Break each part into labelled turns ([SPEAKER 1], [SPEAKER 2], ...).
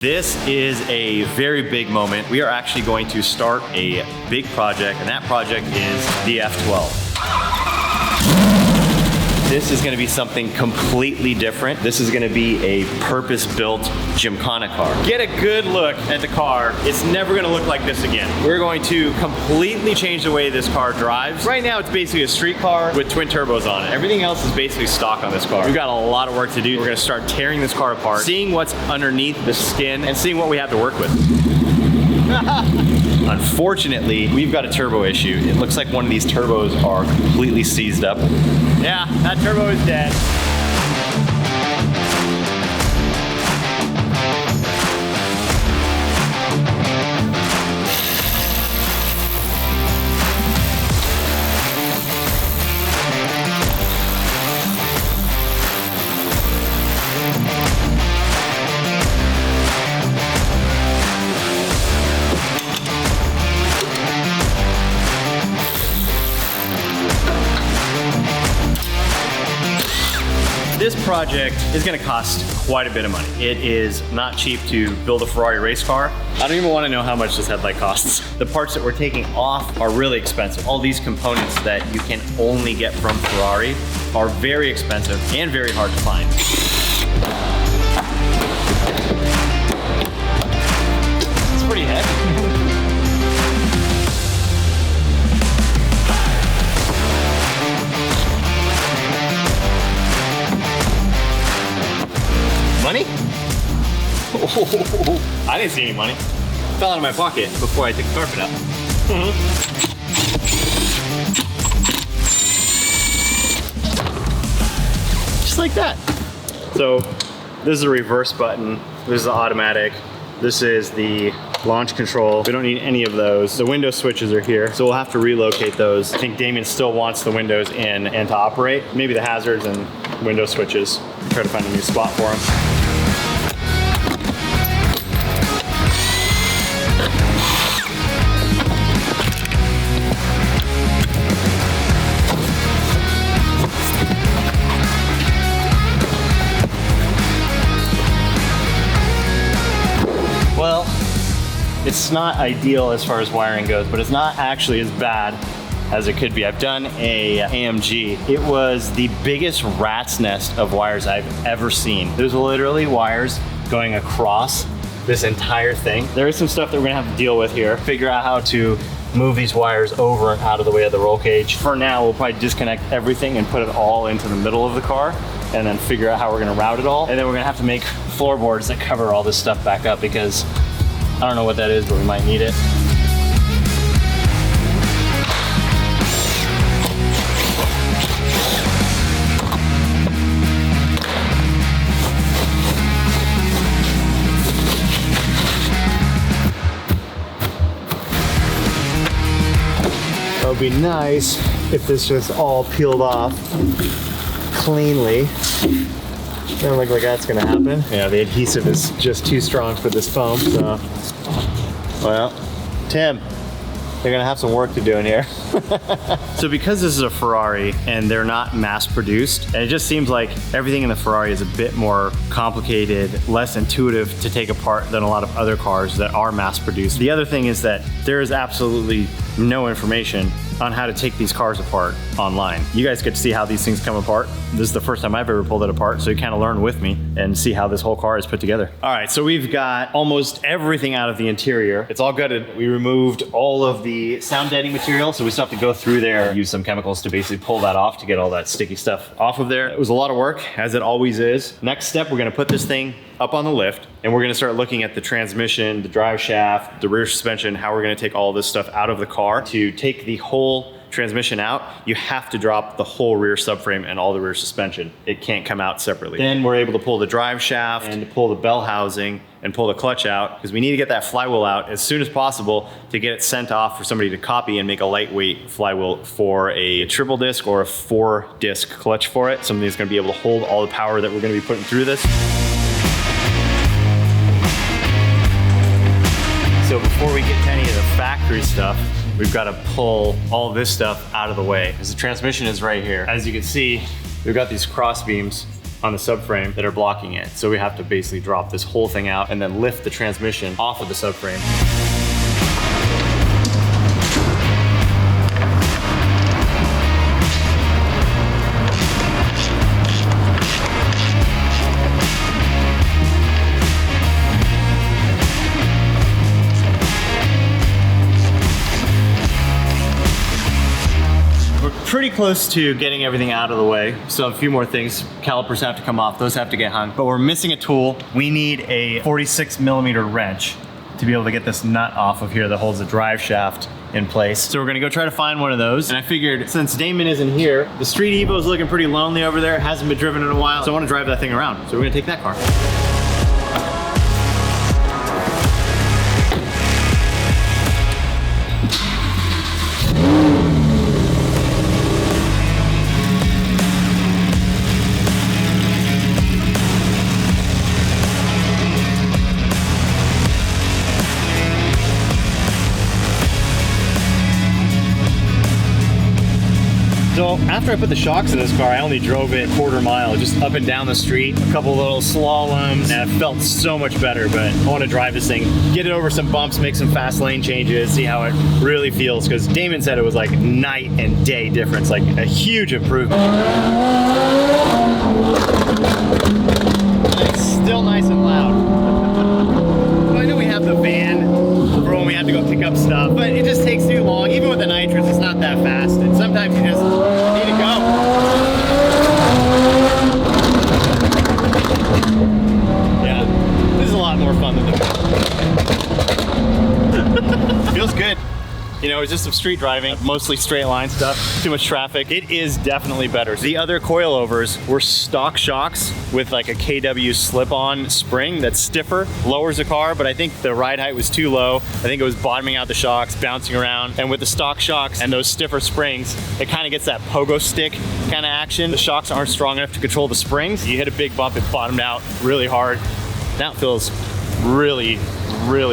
[SPEAKER 1] This is a very big moment. We are actually going to start a big project, and that project is the F12. This is gonna be something completely different. This is gonna be a purpose-built Gymkhana car. Get a good look at the car. It's never gonna look like this again. We're going to completely change the way this car drives. Right now, it's basically a street car with twin turbos on it. Everything else is basically stock on this car. We've got a lot of work to do. We're gonna start tearing this car apart, seeing what's underneath the skin, and seeing what we have to work with. Unfortunately, we've got a turbo issue. It looks like one of these turbos are completely seized up. Yeah, that turbo is dead. This project is gonna cost quite a bit of money. It is not cheap to build a Ferrari race car. I don't even wanna know how much this headlight costs. The parts that we're taking off are really expensive. All these components that you can only get from Ferrari are very expensive and very hard to find. It's pretty heavy. Money? Oh, I didn't see any money. It fell out of my pocket before I took the carpet out. Just like that. So this is a reverse button. This is the automatic. This is the launch control. We don't need any of those. The window switches are here, so we'll have to relocate those. I think Damien still wants the windows in and to operate. Maybe the hazards and window switches. Try to find a new spot for them. Well, it's not ideal as far as wiring goes, but it's not actually as bad as it could be. I've done a AMG. It was the biggest rat's nest of wires I've ever seen. There's literally wires going across this entire thing. There is some stuff that we're gonna have to deal with here. Figure out how to move these wires over and out of the way of the roll cage. For now, we'll probably disconnect everything and put it all into the middle of the car and then figure out how we're gonna route it all. And then we're gonna have to make floorboards that cover all this stuff back up because I don't know what that is, but we might need it. It would be nice if this just all peeled off cleanly. Doesn't look like that's gonna happen. Yeah, the adhesive is just too strong for this foam, so. Well, Tim, they're gonna have some work to do in here. So because this is a Ferrari and they're not mass produced, and it just seems like everything in the Ferrari is a bit more complicated, less intuitive to take apart than a lot of other cars that are mass produced. The other thing is that there is absolutely no information on how to take these cars apart online. You guys get to see how these things come apart. This is the first time I've ever pulled it apart, so you kind of learn with me and see how this whole car is put together. All right, so we've got almost everything out of the interior. It's all gutted. We removed all of the sound deadening material, so we still have to go through there, use some chemicals to basically pull that off to get all that sticky stuff off of there. It was a lot of work, as it always is. Next step, we're gonna put this thing up on the lift, and we're gonna start looking at the transmission, the drive shaft, the rear suspension, how we're gonna take all this stuff out of the car. To take the whole transmission out, you have to drop the whole rear subframe and all the rear suspension. It can't come out separately. Then we're able to pull the drive shaft and pull the bell housing and pull the clutch out because we need to get that flywheel out as soon as possible to get it sent off for somebody to copy and make a lightweight flywheel for a triple disc or a 4-disc clutch for it. Something that's gonna be able to hold all the power that we're gonna be putting through this. So before we get to any of the factory stuff, we've got to pull all this stuff out of the way because the transmission is right here. As you can see, we've got these cross beams on the subframe that are blocking it. So we have to basically drop this whole thing out and then lift the transmission off of the subframe. Pretty close to getting everything out of the way. So a few more things. Calipers have to come off, those have to get hung. But we're missing a tool. We need a 46mm wrench to be able to get this nut off of here that holds the drive shaft in place. So we're gonna go try to find one of those. And I figured since Damon isn't here, the Street Evo is looking pretty lonely over there. It hasn't been driven in a while. So I wanna drive that thing around. So we're gonna take that car. So after I put the shocks in this car, I only drove it quarter mile, just up and down the street, a couple little slaloms, and it felt so much better. But I want to drive this thing, get it over some bumps, make some fast lane changes, see how it really feels. Because Damon said it was like night and day difference, like a huge improvement. It's still nice and loud. I know we have the van for when we have to go pick up stuff, but it just takes too long. Even with the nitrous, it's not that fast. And sometimes you just need to go. Yeah, this is a lot more fun than the Feels good. You know, it's just some street driving, mostly straight line stuff, too much traffic. It is definitely better. The other coilovers were stock shocks with like a KW slip-on spring that's stiffer, lowers the car, but I think the ride height was too low. I think it was bottoming out the shocks, bouncing around. And with the stock shocks and those stiffer springs, it kind of gets that pogo stick kind of action. The shocks aren't strong enough to control the springs. You hit a big bump, it bottomed out really hard. Now it feels really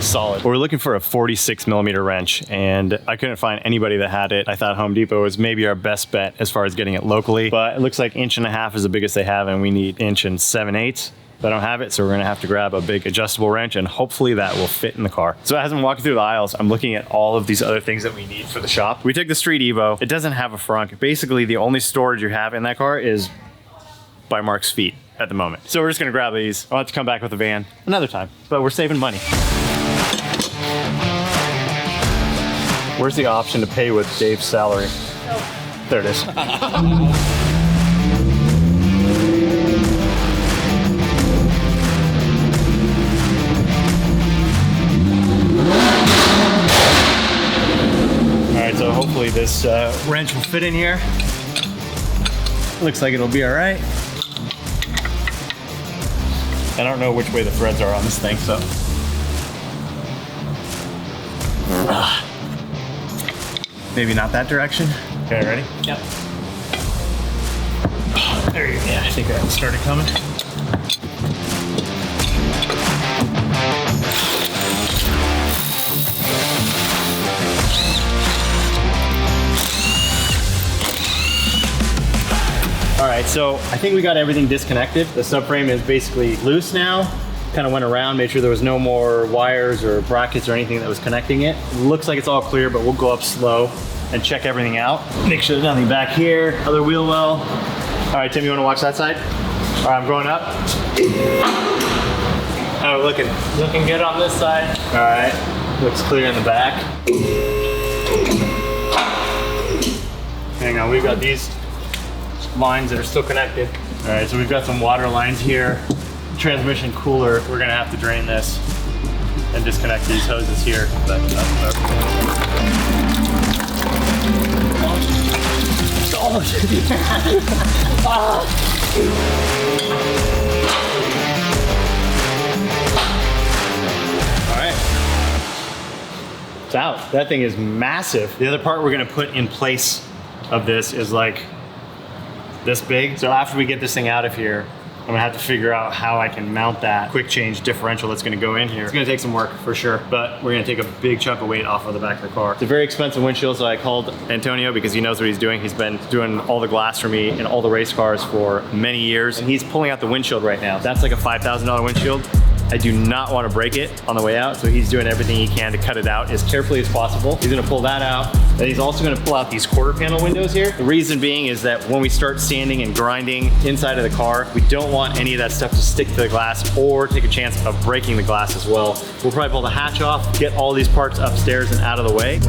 [SPEAKER 1] solid. We're looking for a 46mm wrench and I couldn't find anybody that had it. I thought Home Depot was maybe our best bet as far as getting it locally, but it looks like 1.5 inches is the biggest they have and we need 1 7/8. I don't have it, so we're gonna have to grab a big adjustable wrench and hopefully that will fit in the car. So as I'm walking through the aisles, I'm looking at all of these other things that we need for the shop. We took the Street Evo. It doesn't have a frunk. Basically, the only storage you have in that car is by Mark's feet at the moment. So we're just gonna grab these. I'll have to come back with a van another time, but we're saving money. Where's the option to pay with Dave's salary? Oh. There it is. All right, so hopefully this wrench will fit in here. Looks like it'll be all right. I don't know which way the threads are on this thing, so. Maybe not that direction. Okay, ready? Yep. Oh, there you go. Yeah, I think that started coming. All right, so I think we got everything disconnected. The subframe is basically loose now. Kind of went around, made sure there was no more wires or brackets or anything that was connecting it. Looks like it's all clear, but we'll go up slow and check everything out. Make sure there's nothing back here, other wheel well. All right, Tim, you wanna watch that side? All right, I'm going up. How are we looking?
[SPEAKER 2] Looking good on this side.
[SPEAKER 1] All right, looks clear in the back. Hang on, we've got these lines that are still connected. All right, so we've got some water lines here. Transmission cooler, we're gonna have to drain this and disconnect these hoses here. But, all right, it's out. That thing is massive. The other part we're gonna put in place of this is like this big. So after we get this thing out of here, I'm gonna have to figure out how I can mount that quick change differential that's gonna go in here. It's gonna take some work for sure, but we're gonna take a big chunk of weight off of the back of the car. It's a very expensive windshield, so I called Antonio because he knows what he's doing. He's been doing all the glass for me in all the race cars for many years, and he's pulling out the windshield right now. That's like a $5,000 windshield. I do not want to break it on the way out, so he's doing everything he can to cut it out as carefully as possible. He's gonna pull that out, and he's also gonna pull out these quarter panel windows here. The reason being is that when we start sanding and grinding inside of the car, we don't want any of that stuff to stick to the glass or take a chance of breaking the glass as well. We'll probably pull the hatch off, get all these parts upstairs and out of the way.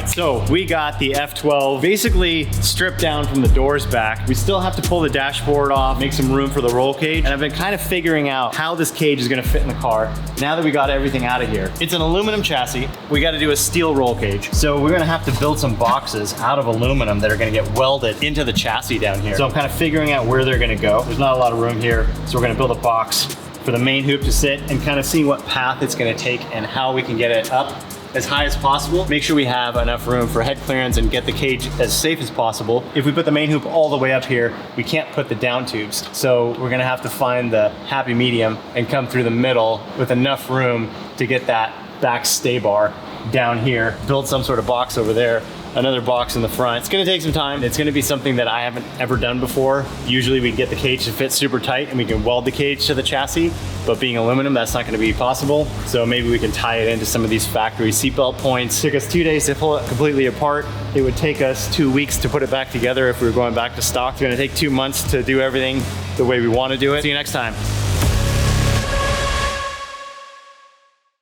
[SPEAKER 1] So we got the F12 basically stripped down from the doors back. We still have to pull the dashboard off, make some room for the roll cage. And I've been kind of figuring out how this cage is gonna fit in the car now that we got everything out of here. It's an aluminum chassis. We gotta do a steel roll cage. So we're gonna have to build some boxes out of aluminum that are gonna get welded into the chassis down here. So I'm kind of figuring out where they're gonna go. There's not a lot of room here. So we're gonna build a box for the main hoop to sit and kind of see what path it's gonna take and how we can get it up as high as possible. Make sure we have enough room for head clearance and get the cage as safe as possible. If we put the main hoop all the way up here, we can't put the down tubes. So we're gonna have to find the happy medium and come through the middle with enough room to get that back stay bar down here, build some sort of box over there, another box in the front. It's gonna take some time. It's gonna be something that I haven't ever done before. Usually we get the cage to fit super tight and we can weld the cage to the chassis, but being aluminum, that's not gonna be possible. So maybe we can tie it into some of these factory seatbelt points. It took us 2 days to pull it completely apart. It would take us 2 weeks to put it back together if we were going back to stock. It's gonna take 2 months to do everything the way we wanna do it. See you next time.